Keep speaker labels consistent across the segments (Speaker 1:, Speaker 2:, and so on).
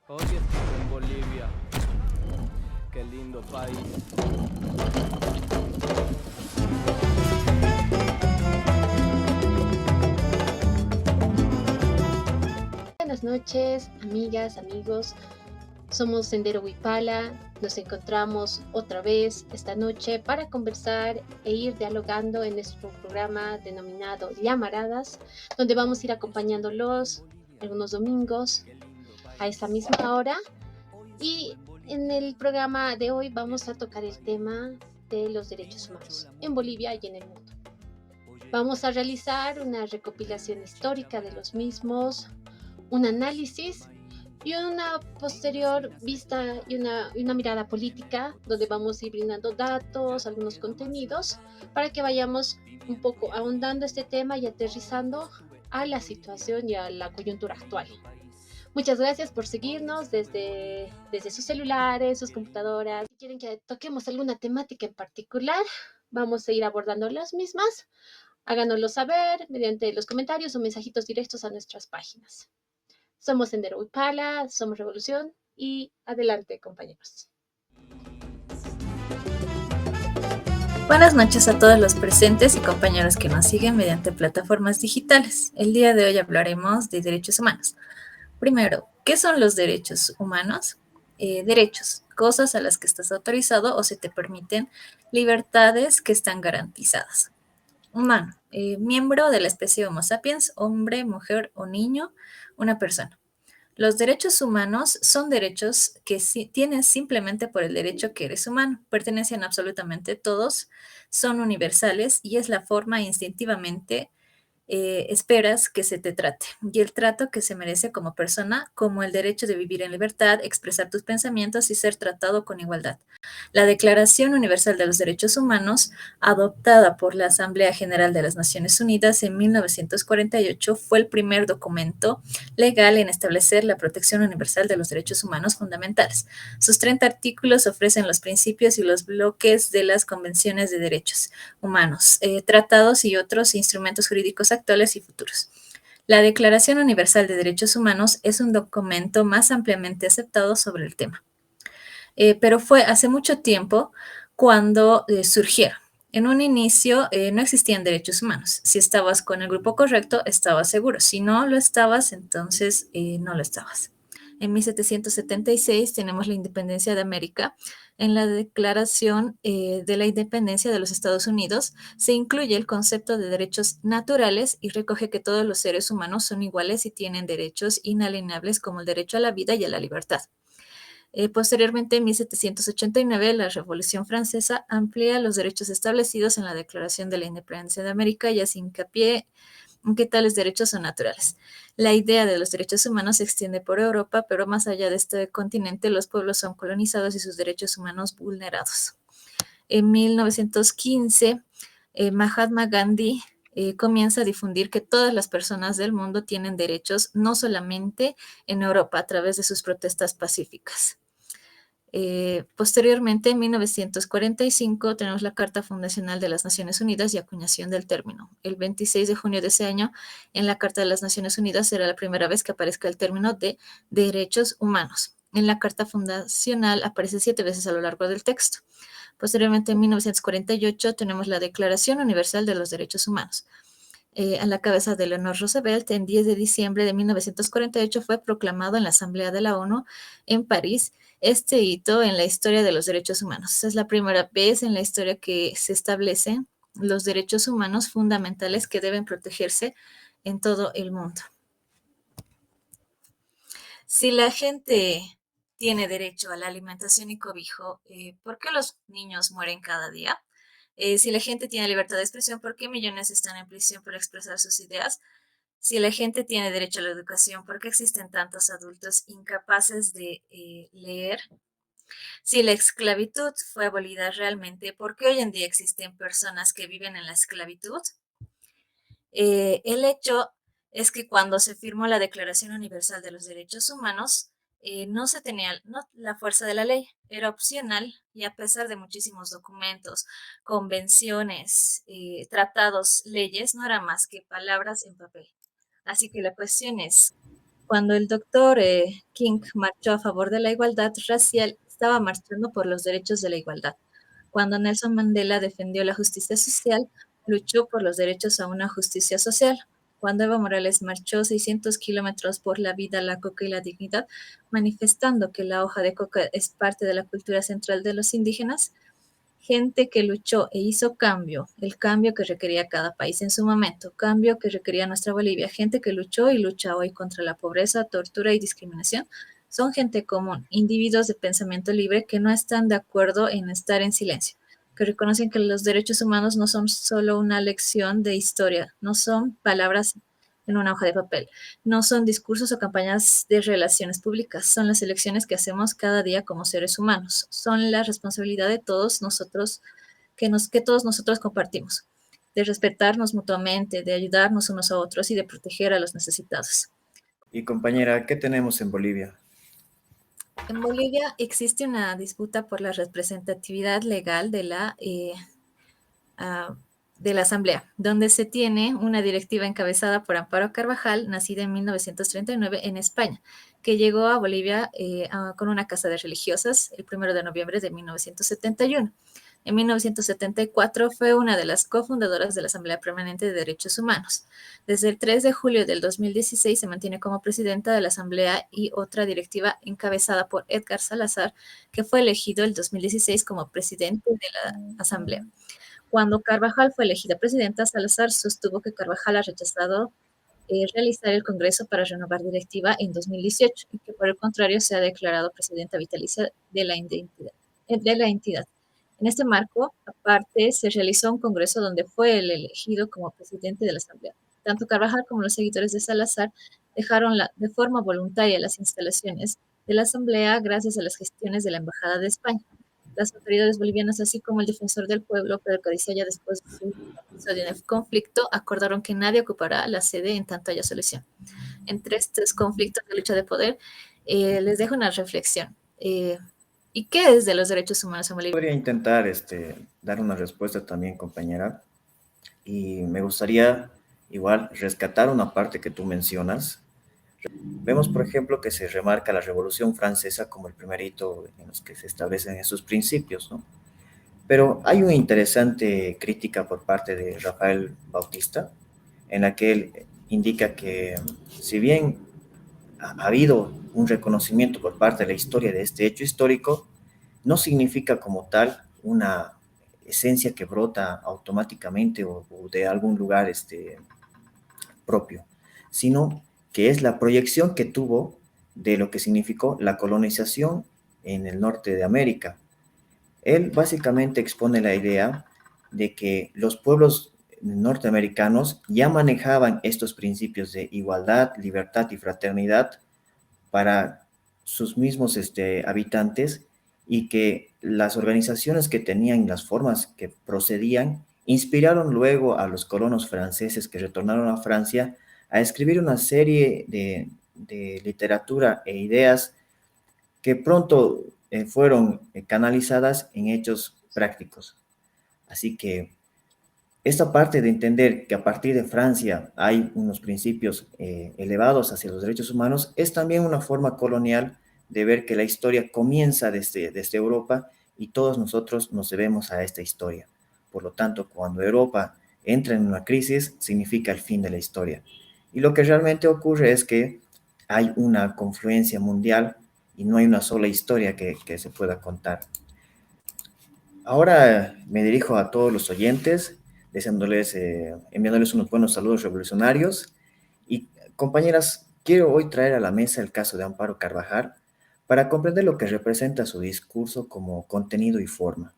Speaker 1: Hoy estoy en Bolivia, qué lindo país.
Speaker 2: Buenas noches, amigas, amigos. Somos Sendero Huipala. Nos encontramos otra vez esta noche para conversar e ir dialogando en nuestro programa denominado Llamaradas, donde vamos a ir acompañándolos algunos domingos a esa misma hora. Y en el programa de hoy vamos a tocar el tema de los derechos humanos en Bolivia y en el mundo. Vamos a realizar una recopilación histórica de los mismos, un análisis y una posterior vista y una mirada política, donde vamos a ir brindando datos, algunos contenidos, para que vayamos un poco ahondando este tema y aterrizando a la situación y a la coyuntura actual. Muchas gracias por seguirnos desde sus celulares, sus computadoras. Si quieren que toquemos alguna temática en particular, vamos a ir abordando las mismas. Háganoslo saber mediante los comentarios o mensajitos directos a nuestras páginas. Somos Sendero Huipala, somos Revolución y adelante, compañeros.
Speaker 3: Buenas noches a todos los presentes y compañeros que nos siguen mediante plataformas digitales. El día de hoy hablaremos de derechos humanos. Primero, ¿qué son los derechos humanos? Derechos, cosas a las que estás autorizado o se te permiten, libertades que están garantizadas. Humano, miembro de la especie Homo sapiens, hombre, mujer o niño, una persona. Los derechos humanos son derechos que tienes simplemente por el derecho que eres humano. Pertenecen a absolutamente todos, son universales y es la forma instintivamente esperas que se te trate y el trato que se merece como persona, como el derecho de vivir en libertad, expresar tus pensamientos y ser tratado con igualdad. La Declaración Universal de los Derechos Humanos, adoptada por la Asamblea General de las Naciones Unidas en 1948, fue el primer documento legal en establecer la protección universal de los derechos humanos fundamentales. Sus 30 artículos ofrecen los principios y los bloques de las convenciones de derechos humanos, tratados y otros instrumentos jurídicos actuales y futuros. La Declaración Universal de Derechos Humanos es un documento más ampliamente aceptado sobre el tema. Pero fue hace mucho tiempo cuando surgieron. En un inicio no existían derechos humanos. Si estabas con el grupo correcto, estabas seguro. Si no lo estabas, entonces no lo estabas. En 1776 tenemos la independencia de América. En la Declaración de la Independencia de los Estados Unidos se incluye el concepto de derechos naturales y recoge que todos los seres humanos son iguales y tienen derechos inalienables como el derecho a la vida y a la libertad. Posteriormente, en 1789, la Revolución Francesa amplía los derechos establecidos en la Declaración de la Independencia de América y hace hincapié en que tales derechos son naturales. La idea de los derechos humanos se extiende por Europa, pero más allá de este continente, los pueblos son colonizados y sus derechos humanos vulnerados. En 1915, Mahatma Gandhi comienza a difundir que todas las personas del mundo tienen derechos, no solamente en Europa, a través de sus protestas pacíficas. Posteriormente, en 1945, tenemos la Carta Fundacional de las Naciones Unidas y acuñación del término. El 26 de junio de ese año, en la Carta de las Naciones Unidas, será la primera vez que aparezca el término de derechos humanos. En la Carta Fundacional aparece 7 veces a lo largo del texto. Posteriormente, en 1948, tenemos la Declaración Universal de los Derechos Humanos. A la cabeza de Eleanor Roosevelt, en 10 de diciembre de 1948 fue proclamado en la Asamblea de la ONU en París este hito en la historia de los derechos humanos. Es la primera vez en la historia que se establecen los derechos humanos fundamentales que deben protegerse en todo el mundo. Si la gente tiene derecho a la alimentación y cobijo, ¿por qué los niños mueren cada día? Si la gente tiene libertad de expresión, ¿por qué millones están en prisión por expresar sus ideas? Si la gente tiene derecho a la educación, ¿por qué existen tantos adultos incapaces de leer? Si la esclavitud fue abolida realmente, ¿por qué hoy en día existen personas que viven en la esclavitud? El hecho es que cuando se firmó la Declaración Universal de los Derechos Humanos, no se tenía la fuerza de la ley, era opcional y a pesar de muchísimos documentos, convenciones, tratados, leyes, no era más que palabras en papel. Así que la cuestión es, Cuando el doctor King marchó a favor de la igualdad racial, estaba marchando por los derechos de la igualdad. Cuando Nelson Mandela defendió la justicia social, luchó por los derechos a una justicia social. Cuando Evo Morales marchó 600 kilómetros por la vida, la coca y la dignidad, manifestando que la hoja de coca es parte de la cultura central de los indígenas, gente que luchó e hizo cambio, el cambio que requería cada país en su momento, cambio que requería nuestra Bolivia, gente que luchó y lucha hoy contra la pobreza, tortura y discriminación, son gente común, individuos de pensamiento libre que no están de acuerdo en estar en silencio, que reconocen que los derechos humanos no son solo una lección de historia, no son palabras en una hoja de papel, no son discursos o campañas de relaciones públicas, son las elecciones que hacemos cada día como seres humanos, son la responsabilidad de todos nosotros que todos nosotros compartimos, de respetarnos mutuamente, de ayudarnos unos a otros y de proteger a los necesitados.
Speaker 4: Y compañera, ¿qué tenemos en Bolivia?
Speaker 3: En Bolivia existe una disputa por la representatividad legal uh, de la Asamblea, donde se tiene una directiva encabezada por Amparo Carvajal, nacida en 1939 en España, que llegó a Bolivia con una casa de religiosas el 1 de noviembre de 1971. En 1974 fue una de las cofundadoras de la Asamblea Permanente de Derechos Humanos. Desde el 3 de julio del 2016 se mantiene como presidenta de la Asamblea y otra directiva encabezada por Edgar Salazar, que fue elegido el 2016 como presidente de la Asamblea. Cuando Carvajal fue elegida presidenta, Salazar sostuvo que Carvajal ha rechazado realizar el Congreso para renovar directiva en 2018 y que por el contrario se ha declarado presidenta vitalicia de la entidad. En este marco, aparte, se realizó un congreso donde fue el elegido como presidente de la Asamblea. Tanto Carvajal como los seguidores de Salazar dejaron de forma voluntaria las instalaciones de la Asamblea gracias a las gestiones de la Embajada de España. Las autoridades bolivianas, así como el defensor del pueblo, Pedro Codicella, después de un episodio de conflicto, acordaron que nadie ocupará la sede en tanto haya solución. Entre estos conflictos de lucha de poder, les dejo una reflexión. ¿Y qué es de los derechos humanos en Bolivia?
Speaker 4: Podría intentar dar una respuesta también, compañera, y me gustaría igual rescatar una parte que tú mencionas. Vemos, por ejemplo, que se remarca la Revolución Francesa como el primer hito en los que se establecen esos principios, ¿no? Pero hay una interesante crítica por parte de Rafael Bautista, en la que él indica que si bien ha habido un reconocimiento por parte de la historia de este hecho histórico, no significa como tal una esencia que brota automáticamente o de algún lugar propio, sino que es la proyección que tuvo de lo que significó la colonización en el norte de América. Él básicamente expone la idea de que los pueblos norteamericanos ya manejaban estos principios de igualdad, libertad y fraternidad para sus mismos habitantes, y que las organizaciones que tenían, las formas que procedían, inspiraron luego a los colonos franceses que retornaron a Francia a escribir una serie de literatura e ideas que pronto fueron canalizadas en hechos prácticos. Así que esta parte de entender que a partir de Francia hay unos principios elevados hacia los derechos humanos es también una forma colonial de ver que la historia comienza desde Europa y todos nosotros nos debemos a esta historia. Por lo tanto, cuando Europa entra en una crisis, significa el fin de la historia. Y lo que realmente ocurre es que hay una confluencia mundial y no hay una sola historia que se pueda contar. Ahora me dirijo a todos los oyentes, enviándoles unos buenos saludos revolucionarios. Y compañeras, quiero hoy traer a la mesa el caso de Amparo Carvajal para comprender lo que representa su discurso como contenido y forma.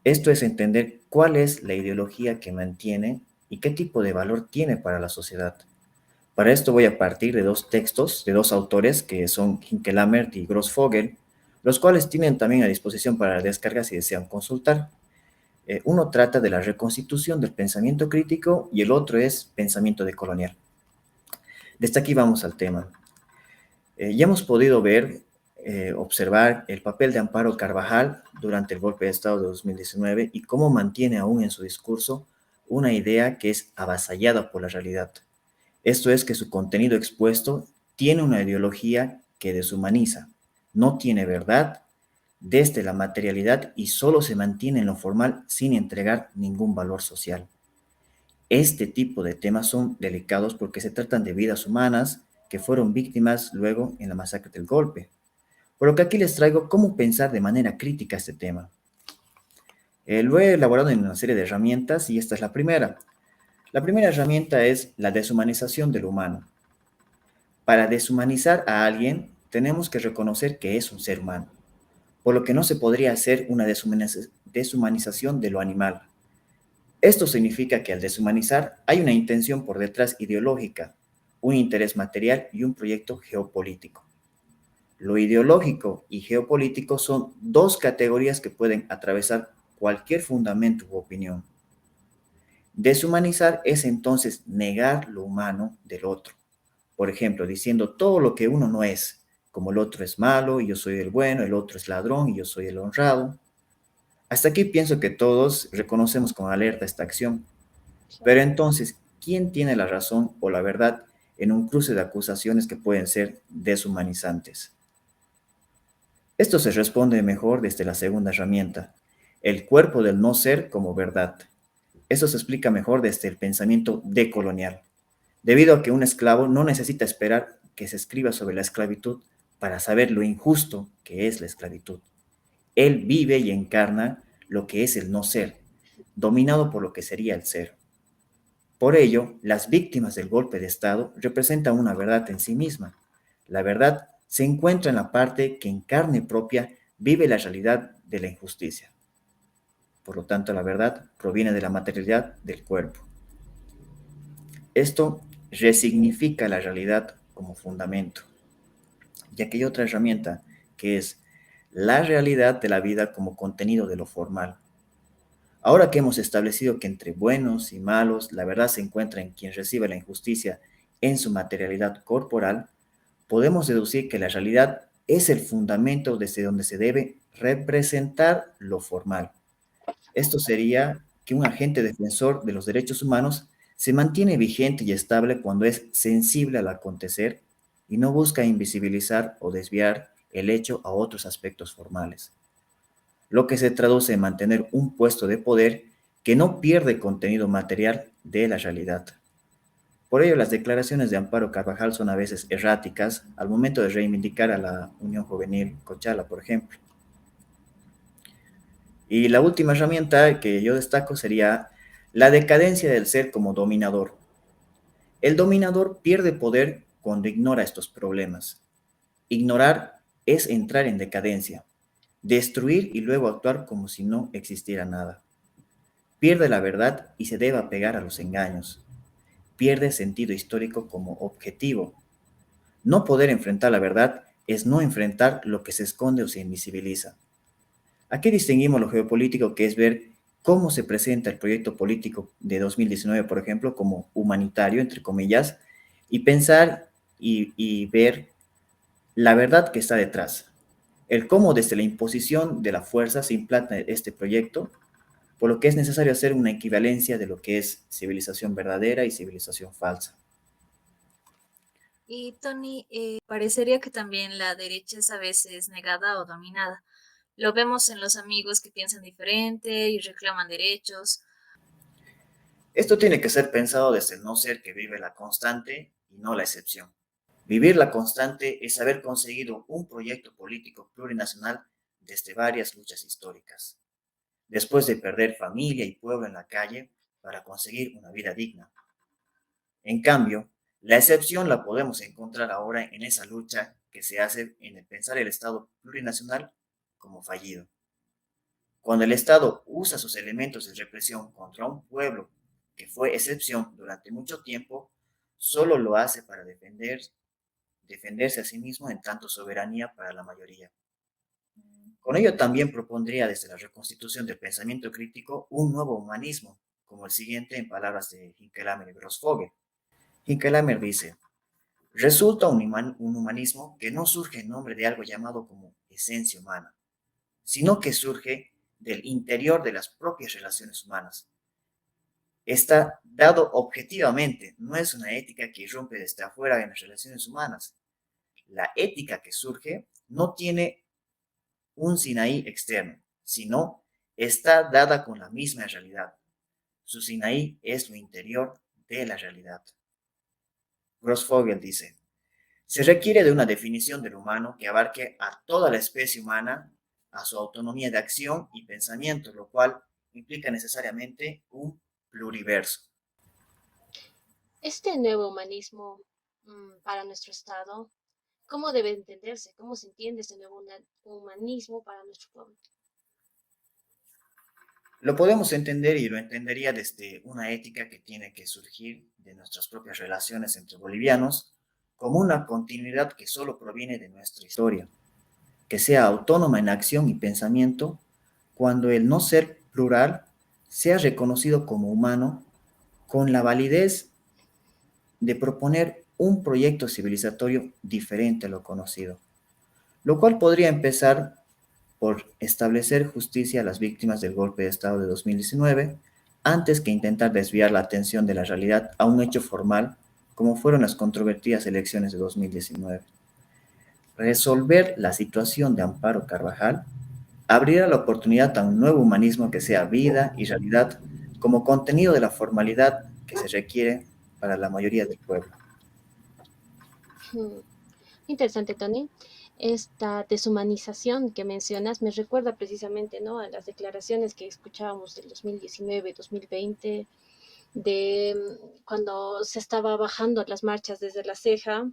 Speaker 4: Esto es entender cuál es la ideología que mantiene y qué tipo de valor tiene para la sociedad. Para esto voy a partir de dos textos de dos autores que son Hinkelamert y Grossfogel, los cuales tienen también a disposición para descarga si desean consultar. Uno trata de la reconstitución del pensamiento crítico y el otro es pensamiento decolonial. Desde aquí vamos al tema. Ya hemos podido observar el papel de Amparo Carvajal durante el golpe de Estado de 2019 y cómo mantiene aún en su discurso una idea que es avasallada por la realidad. Esto es que su contenido expuesto tiene una ideología que deshumaniza, no tiene verdad desde la materialidad y solo se mantiene en lo formal sin entregar ningún valor social. Este tipo de temas son delicados porque se tratan de vidas humanas que fueron víctimas luego en la masacre del Golpe. Por lo que aquí les traigo cómo pensar de manera crítica este tema. Lo he elaborado en una serie de herramientas y esta es la primera. La primera herramienta es la deshumanización del humano. Para deshumanizar a alguien, tenemos que reconocer que es un ser humano, por lo que no se podría hacer una deshumanización de lo animal. Esto significa que al deshumanizar hay una intención por detrás ideológica, un interés material y un proyecto geopolítico. Lo ideológico y geopolítico son dos categorías que pueden atravesar cualquier fundamento u opinión. Deshumanizar es entonces negar lo humano del otro. Por ejemplo, diciendo todo lo que uno no es, como el otro es malo y yo soy el bueno, el otro es ladrón y yo soy el honrado. Hasta aquí pienso que todos reconocemos con alerta esta acción. Pero entonces, ¿quién tiene la razón o la verdad en un cruce de acusaciones que pueden ser deshumanizantes? Esto se responde mejor desde la segunda herramienta, el cuerpo del no ser como verdad. Esto se explica mejor desde el pensamiento decolonial, debido a que un esclavo no necesita esperar que se escriba sobre la esclavitud para saber lo injusto que es la esclavitud. Él vive y encarna lo que es el no ser, dominado por lo que sería el ser. Por ello, las víctimas del golpe de Estado representan una verdad en sí misma. La verdad se encuentra en la parte que en carne propia vive la realidad de la injusticia. Por lo tanto, la verdad proviene de la materialidad del cuerpo. Esto resignifica la realidad como fundamento. Y aquí hay otra herramienta que es la realidad de la vida como contenido de lo formal. Ahora que hemos establecido que entre buenos y malos la verdad se encuentra en quien recibe la injusticia en su materialidad corporal, podemos deducir que la realidad es el fundamento desde donde se debe representar lo formal. Esto sería que un agente defensor de los derechos humanos se mantiene vigente y estable cuando es sensible al acontecer y no busca invisibilizar o desviar el hecho a otros aspectos formales, lo que se traduce en mantener un puesto de poder que no pierde contenido material de la realidad. Por ello, las declaraciones de Amparo Carvajal son a veces erráticas al momento de reivindicar a la Unión Juvenil Cochala, por ejemplo. Y la última herramienta que yo destaco sería la decadencia del ser como dominador. El dominador pierde poder cuando ignora estos problemas. Ignorar es entrar en decadencia, destruir y luego actuar como si no existiera nada. Pierde la verdad y se debe apegar a los engaños. Pierde sentido histórico como objetivo. No poder enfrentar la verdad es no enfrentar lo que se esconde o se invisibiliza. Aquí distinguimos lo geopolítico, que es ver cómo se presenta el proyecto político de 2019, por ejemplo, como humanitario, entre comillas, y pensar y ver la verdad que está detrás. El cómo desde la imposición de la fuerza se implanta este proyecto, por lo que es necesario hacer una equivalencia de lo que es civilización verdadera y civilización falsa.
Speaker 3: Y Tony, parecería que también la derecha es a veces negada o dominada. Lo vemos en los amigos que piensan diferente y reclaman derechos.
Speaker 4: Esto tiene que ser pensado desde el no ser que vive la constante y no la excepción. Vivir la constante es haber conseguido un proyecto político plurinacional desde varias luchas históricas, después de perder familia y pueblo en la calle para conseguir una vida digna. En cambio, la excepción la podemos encontrar ahora en esa lucha que se hace en el pensar el Estado plurinacional como fallido. Cuando el Estado usa sus elementos de represión contra un pueblo que fue excepción durante mucho tiempo, solo lo hace para defenderse a sí mismo en tanto soberanía para la mayoría. Con ello también propondría desde la reconstitución del pensamiento crítico un nuevo humanismo, como el siguiente en palabras de Hinkelhammer y Grossfogel. Hinkelhammer dice: resulta un humanismo que no surge en nombre de algo llamado como esencia humana, sino que surge del interior de las propias relaciones humanas. Está dado objetivamente, no es una ética que irrumpe desde afuera en las relaciones humanas, la ética que surge no tiene un Sinaí externo, sino está dada con la misma realidad. Su Sinaí es lo interior de la realidad. Grossfogel dice, se requiere de una definición del humano que abarque a toda la especie humana, a su autonomía de acción y pensamiento, lo cual implica necesariamente un pluriverso.
Speaker 2: Este nuevo humanismo para nuestro Estado, ¿cómo debe entenderse? ¿Cómo se entiende este nuevo humanismo para nuestro pueblo?
Speaker 4: Lo podemos entender y lo entendería desde una ética que tiene que surgir de nuestras propias relaciones entre bolivianos, como una continuidad que solo proviene de nuestra historia, que sea autónoma en acción y pensamiento, cuando el no ser plural sea reconocido como humano con la validez de proponer un proyecto civilizatorio diferente a lo conocido, lo cual podría empezar por establecer justicia a las víctimas del golpe de Estado de 2019, antes que intentar desviar la atención de la realidad a un hecho formal como fueron las controvertidas elecciones de 2019. Resolver la situación de Amparo Carvajal abrirá la oportunidad a un nuevo humanismo que sea vida y realidad como contenido de la formalidad que se requiere para la mayoría del pueblo.
Speaker 2: Hmm, Interesante, Tony. Esta deshumanización que mencionas me recuerda precisamente, ¿no?, a las declaraciones que escuchábamos del 2019, 2020, de cuando se estaba bajando las marchas desde La Ceja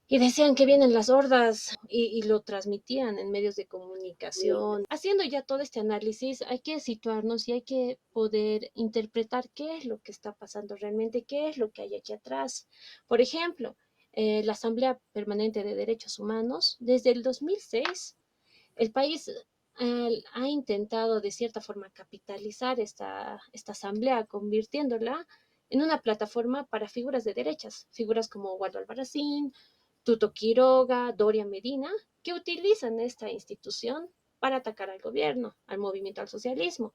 Speaker 2: y decían que vienen las hordas y lo transmitían en medios de comunicación. Haciendo ya todo este análisis, hay que situarnos y hay que poder interpretar qué es lo que está pasando realmente, qué es lo que hay aquí atrás. Por ejemplo, la Asamblea Permanente de Derechos Humanos, desde el 2006, el país ha intentado de cierta forma capitalizar esta asamblea, convirtiéndola en una plataforma para figuras de derechas, figuras como Waldo Albarracín, Tuto Quiroga, Doria Medina, que utilizan esta institución para atacar al gobierno, al movimiento al socialismo.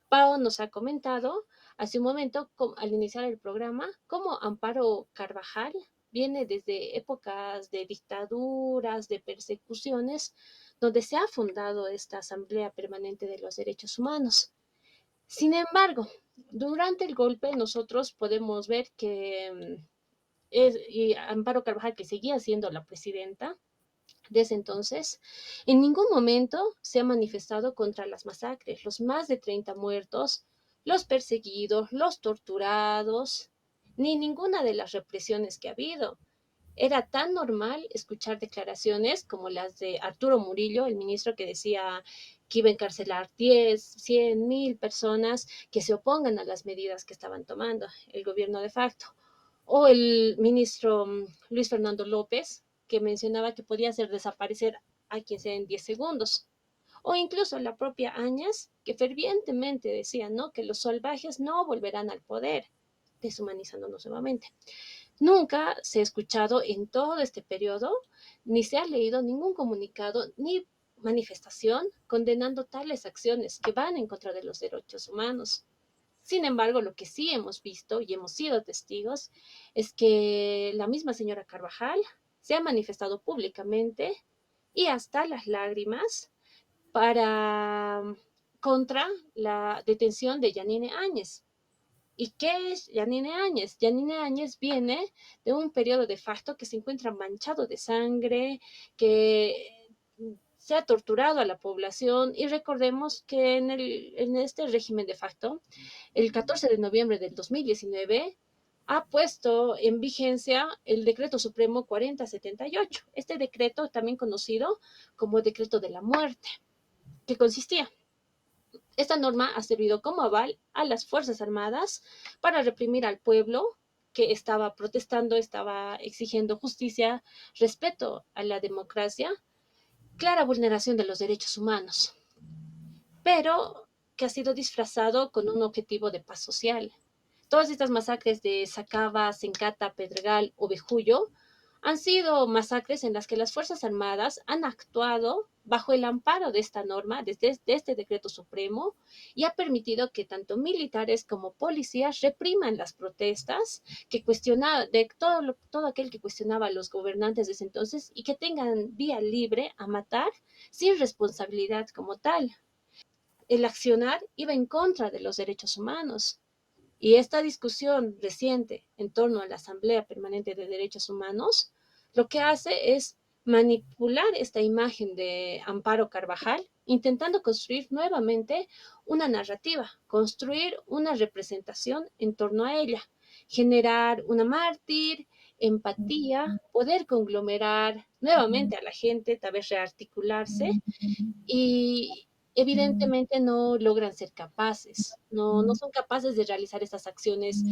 Speaker 2: Pau nos ha comentado hace un momento, al iniciar el programa, cómo Amparo Carvajal viene desde épocas de dictaduras, de persecuciones, donde se ha fundado esta Asamblea Permanente de los Derechos Humanos. Sin embargo, durante el golpe nosotros podemos ver que y Amparo Carvajal, que seguía siendo la presidenta desde entonces, en ningún momento se ha manifestado contra las masacres, los más de 30 muertos, los perseguidos, los torturados, ni ninguna de las represiones que ha habido. Era tan normal escuchar declaraciones como las de Arturo Murillo, el ministro que decía que iba a encarcelar 10, 100, 1000 personas que se opongan a las medidas que estaban tomando el gobierno de facto. O el ministro Luis Fernando López, que mencionaba que podía hacer desaparecer a quien sea en 10 segundos. O incluso la propia Áñez, que fervientemente decía, ¿no?, que los salvajes no volverán al poder, deshumanizándonos nuevamente. Nunca se ha escuchado en todo este periodo, ni se ha leído ningún comunicado ni manifestación condenando tales acciones que van en contra de los derechos humanos. Sin embargo, lo que sí hemos visto y hemos sido testigos es que la misma señora Carvajal se ha manifestado públicamente y hasta las lágrimas para contra la detención de Yanine Áñez. ¿Y qué es Yanine Áñez? Yanine Áñez viene de un periodo de facto que se encuentra manchado de sangre, que se ha torturado a la población y recordemos que en este régimen de facto, el 14 de noviembre del 2019, ha puesto en vigencia el decreto supremo 4078. Este decreto, también conocido como decreto de la muerte, que consistía. Esta norma ha servido como aval a las Fuerzas Armadas para reprimir al pueblo que estaba protestando, estaba exigiendo justicia, respeto a la democracia, clara vulneración de los derechos humanos, pero que ha sido disfrazado con un objetivo de paz social. Todas estas masacres de Sacaba, Sencata, Pedregal o Bejullo Han sido masacres en las que las Fuerzas Armadas han actuado bajo el amparo de esta norma, de este decreto supremo, y ha permitido que tanto militares como policías repriman las protestas que cuestionaba, de todo aquel que cuestionaba a los gobernantes de ese entonces y que tengan vía libre a matar sin responsabilidad como tal. El accionar iba en contra de los derechos humanos. Y esta discusión reciente en torno a la Asamblea Permanente de Derechos Humanos lo que hace es manipular esta imagen de Amparo Carvajal, intentando construir nuevamente una narrativa, construir una representación en torno a ella, generar una mártir, empatía, poder conglomerar nuevamente a la gente, tal vez rearticularse y evidentemente no logran ser capaces, no son capaces de realizar estas acciones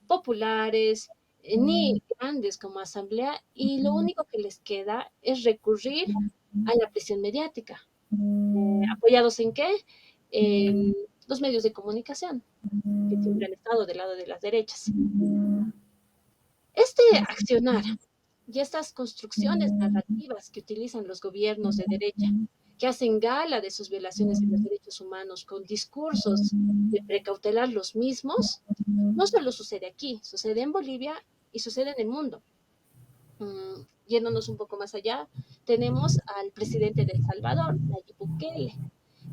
Speaker 2: populares ni grandes como asamblea y lo único que les queda es recurrir a la presión mediática. ¿Apoyados en qué? En los medios de comunicación, que siempre han estado del lado de las derechas. Este accionar y estas construcciones narrativas que utilizan los gobiernos de derecha, que hacen gala de sus violaciones de los derechos humanos con discursos de precautelar los mismos, no solo sucede aquí, sucede en Bolivia y sucede en el mundo. Yéndonos un poco más allá, tenemos al presidente de El Salvador, Nayib Bukele,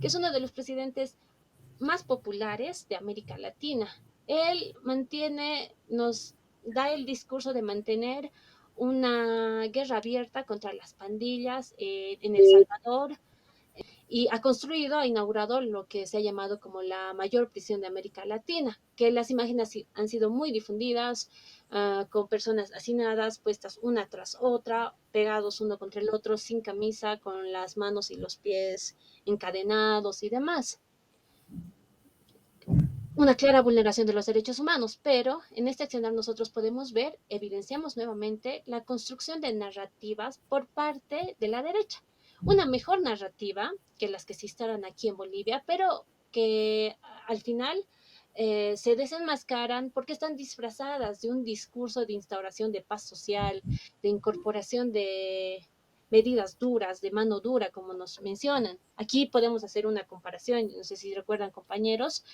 Speaker 2: que es uno de los presidentes más populares de América Latina. Él nos da el discurso de mantener una guerra abierta contra las pandillas en El Salvador y ha inaugurado lo que se ha llamado como la mayor prisión de América Latina, que las imágenes han sido muy difundidas, con personas hacinadas, puestas una tras otra, pegados uno contra el otro, sin camisa, con las manos y los pies encadenados y demás. Una clara vulneración de los derechos humanos, pero en este accionar nosotros podemos ver, evidenciamos nuevamente la construcción de narrativas por parte de la derecha. Una mejor narrativa que las que se instalan aquí en Bolivia, pero que al final se desenmascaran porque están disfrazadas de un discurso de instauración de paz social, de incorporación de medidas duras, de mano dura, como nos mencionan. Aquí podemos hacer una comparación, no sé si recuerdan compañeros,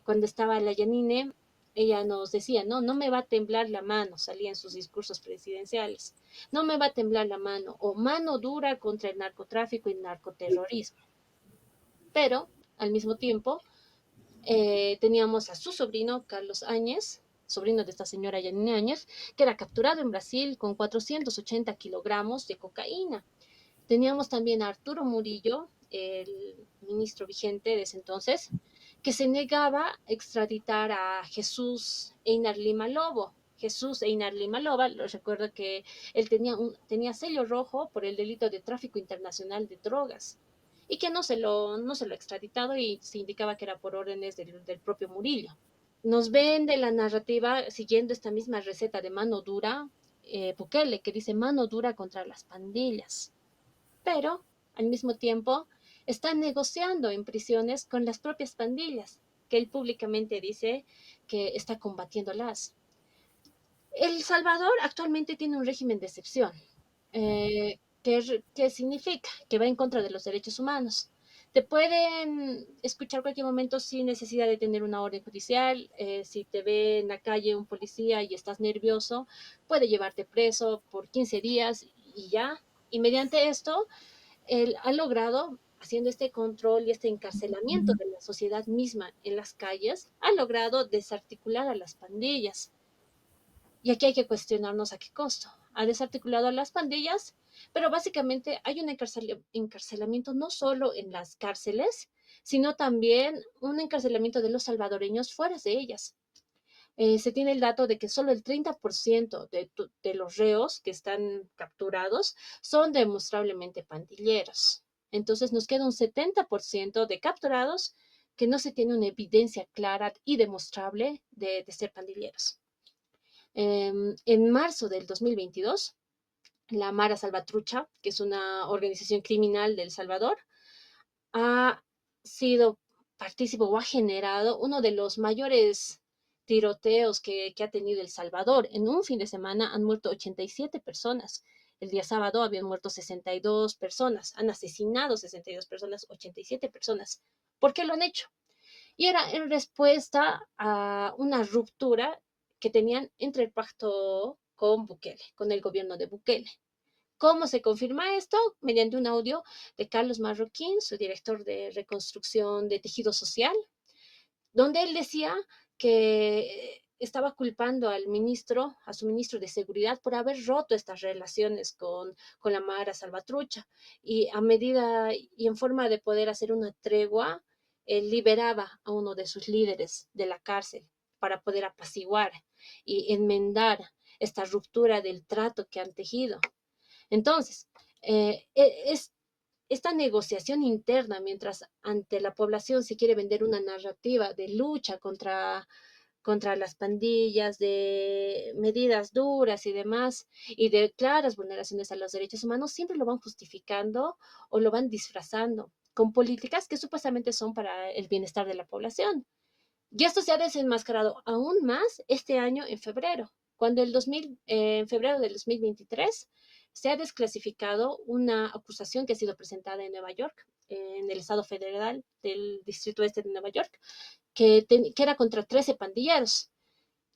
Speaker 2: cuando estaba la Yanine, ella nos decía, no, no me va a temblar la mano, salía en sus discursos presidenciales, no me va a temblar la mano, o mano dura contra el narcotráfico y el narcoterrorismo. Pero, al mismo tiempo, teníamos a su sobrino, Carlos Áñez, sobrino de esta señora Yanine Áñez, que era capturado en Brasil con 480 kilogramos de cocaína. Teníamos también a Arturo Murillo, el ministro vigente de ese entonces, que se negaba a extraditar a Jesús Einar Lima Lobo. Jesús Einar Lima Loba, lo recuerdo que él tenía sello rojo por el delito de tráfico internacional de drogas y que no se lo ha extraditado y se indicaba que era por órdenes del propio Murillo. Nos vende la narrativa siguiendo esta misma receta de mano dura, Bukele, que dice mano dura contra las pandillas, pero al mismo tiempo está negociando en prisiones con las propias pandillas, que él públicamente dice que está combatiéndolas. El Salvador actualmente tiene un régimen de excepción, que significa que va en contra de los derechos humanos. Te pueden escuchar cualquier momento sin necesidad de tener una orden judicial. Si te ve en la calle un policía y estás nervioso, puede llevarte preso por 15 días y ya. Y mediante esto, él ha logrado, haciendo este control y este encarcelamiento de la sociedad misma en las calles, ha logrado desarticular a las pandillas. Y aquí hay que cuestionarnos a qué costo. Ha desarticulado a las pandillas, pero básicamente hay un encarcelamiento no solo en las cárceles, sino también un encarcelamiento de los salvadoreños fuera de ellas. Se tiene el dato de que solo el 30% de los reos que están capturados son demostrablemente pandilleros. Entonces nos queda un 70% de capturados que no se tiene una evidencia clara y demostrable de ser pandilleros. En marzo del 2022, la Mara Salvatrucha, que es una organización criminal de El Salvador, ha sido partícipe o ha generado uno de los mayores tiroteos que ha tenido El Salvador. En un fin de semana han muerto 87 personas. El día sábado habían muerto 62 personas, han asesinado 62 personas, 87 personas. ¿Por qué lo han hecho? Y era en respuesta a una ruptura que tenían entre el pacto con Bukele, con el gobierno de Bukele. ¿Cómo se confirma esto? Mediante un audio de Carlos Marroquín, su director de reconstrucción de tejido social, donde él decía que estaba culpando al ministro, a su ministro de Seguridad, por haber roto estas relaciones con la Mara Salvatrucha. Y a medida y en forma de poder hacer una tregua, él liberaba a uno de sus líderes de la cárcel para poder apaciguar y enmendar esta ruptura del trato que han tejido. Entonces, es esta negociación interna, mientras ante la población se quiere vender una narrativa de lucha contra las pandillas, de medidas duras y demás, y de claras vulneraciones a los derechos humanos, siempre lo van justificando o lo van disfrazando con políticas que supuestamente son para el bienestar de la población. Y esto se ha desenmascarado aún más este año en febrero, cuando en febrero del 2023 se ha desclasificado una acusación que ha sido presentada en Nueva York, en el Estado Federal del Distrito Este de Nueva York, que era contra 13 pandilleros.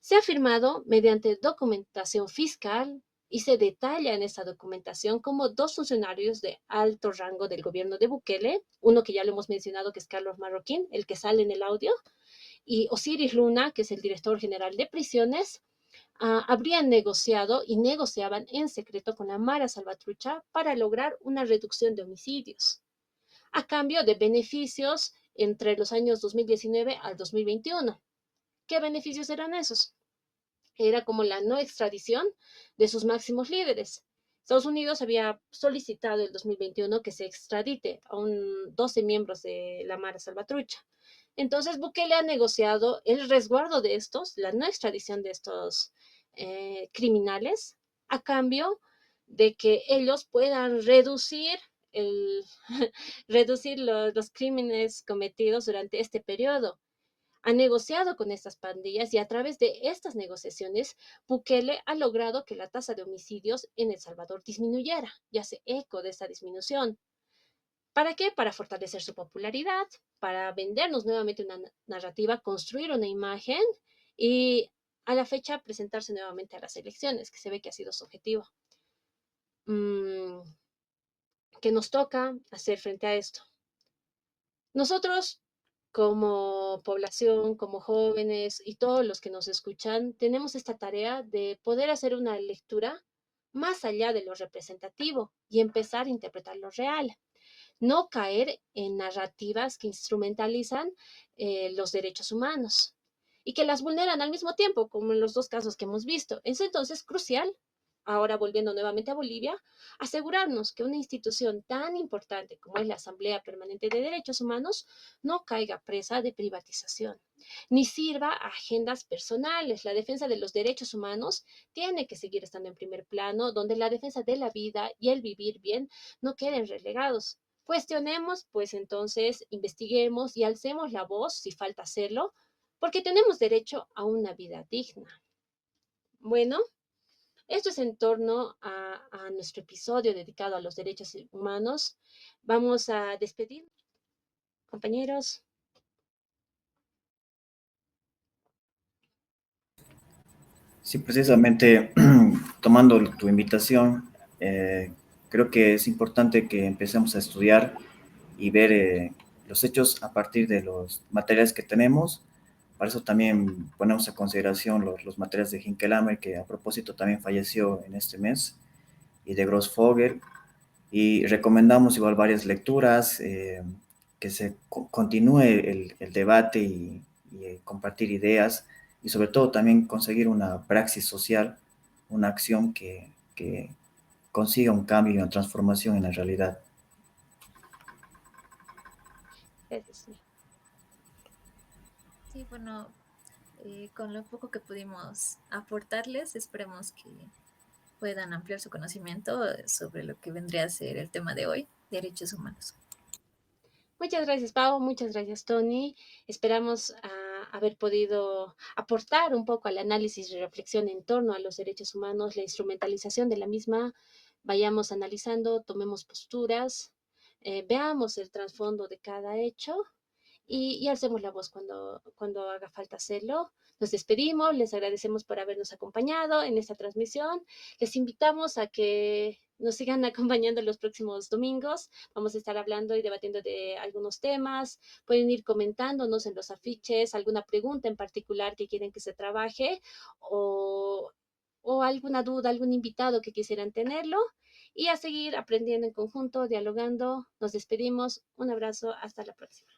Speaker 2: Se ha firmado mediante documentación fiscal y se detalla en esa documentación como dos funcionarios de alto rango del gobierno de Bukele, uno que ya lo hemos mencionado, que es Carlos Marroquín, el que sale en el audio, y Osiris Luna, que es el director general de prisiones, habrían negociado y negociaban en secreto con la Mara Salvatrucha para lograr una reducción de homicidios, a cambio de beneficios entre los años 2019 al 2021. ¿Qué beneficios eran esos? Era como la no extradición de sus máximos líderes. Estados Unidos había solicitado el 2021 que se extradite a 12 miembros de la Mara Salvatrucha. Entonces, Bukele ha negociado el resguardo de estos, la no extradición de estos criminales, a cambio de que ellos puedan el, reducir los crímenes cometidos durante este periodo. Ha negociado con estas pandillas y a través de estas negociaciones, Bukele ha logrado que la tasa de homicidios en El Salvador disminuyera y hace eco de esa disminución. ¿Para qué? Para fortalecer su popularidad, para vendernos nuevamente una narrativa, construir una imagen y a la fecha presentarse nuevamente a las elecciones, que se ve que ha sido su objetivo. ¿Qué nos toca hacer frente a esto? Nosotros, como población, como jóvenes y todos los que nos escuchan, tenemos esta tarea de poder hacer una lectura más allá de lo representativo y empezar a interpretar lo real. No caer en narrativas que instrumentalizan los derechos humanos y que las vulneran al mismo tiempo, como en los dos casos que hemos visto. Es entonces crucial, ahora volviendo nuevamente a Bolivia, asegurarnos que una institución tan importante como es la Asamblea Permanente de Derechos Humanos no caiga presa de privatización, ni sirva a agendas personales. La defensa de los derechos humanos tiene que seguir estando en primer plano, donde la defensa de la vida y el vivir bien no queden relegados. Cuestionemos, pues entonces investiguemos y alcemos la voz si falta hacerlo, porque tenemos derecho a una vida digna. Bueno, esto es en torno a nuestro episodio dedicado a los derechos humanos. Vamos a despedir, compañeros.
Speaker 4: Sí, precisamente tomando tu invitación, creo que es importante que empecemos a estudiar y ver los hechos a partir de los materiales que tenemos. Para eso también ponemos a consideración los materiales de Hinkelhammer, que a propósito también falleció en este mes, y de Grossfogel, y recomendamos igual varias lecturas, que se continúe el debate y compartir ideas, y sobre todo también conseguir una praxis social, una acción que consiga un cambio y una transformación en la realidad.
Speaker 3: Sí, bueno, con lo poco que pudimos aportarles, esperemos que puedan ampliar su conocimiento sobre lo que vendría a ser el tema de hoy, derechos humanos.
Speaker 2: Muchas gracias, Pau. Muchas gracias, Tony. Esperamos haber podido aportar un poco al análisis y reflexión en torno a los derechos humanos, la instrumentalización de la misma. Vayamos analizando, tomemos posturas, veamos el trasfondo de cada hecho y alcemos la voz cuando haga falta hacerlo. Nos despedimos, les agradecemos por habernos acompañado en esta transmisión. Les invitamos a que nos sigan acompañando los próximos domingos. Vamos a estar hablando y debatiendo de algunos temas. Pueden ir comentándonos en los afiches alguna pregunta en particular que quieren que se trabaje o alguna duda, algún invitado que quisieran tenerlo. Y a seguir aprendiendo en conjunto, dialogando. Nos despedimos. Un abrazo. Hasta la próxima.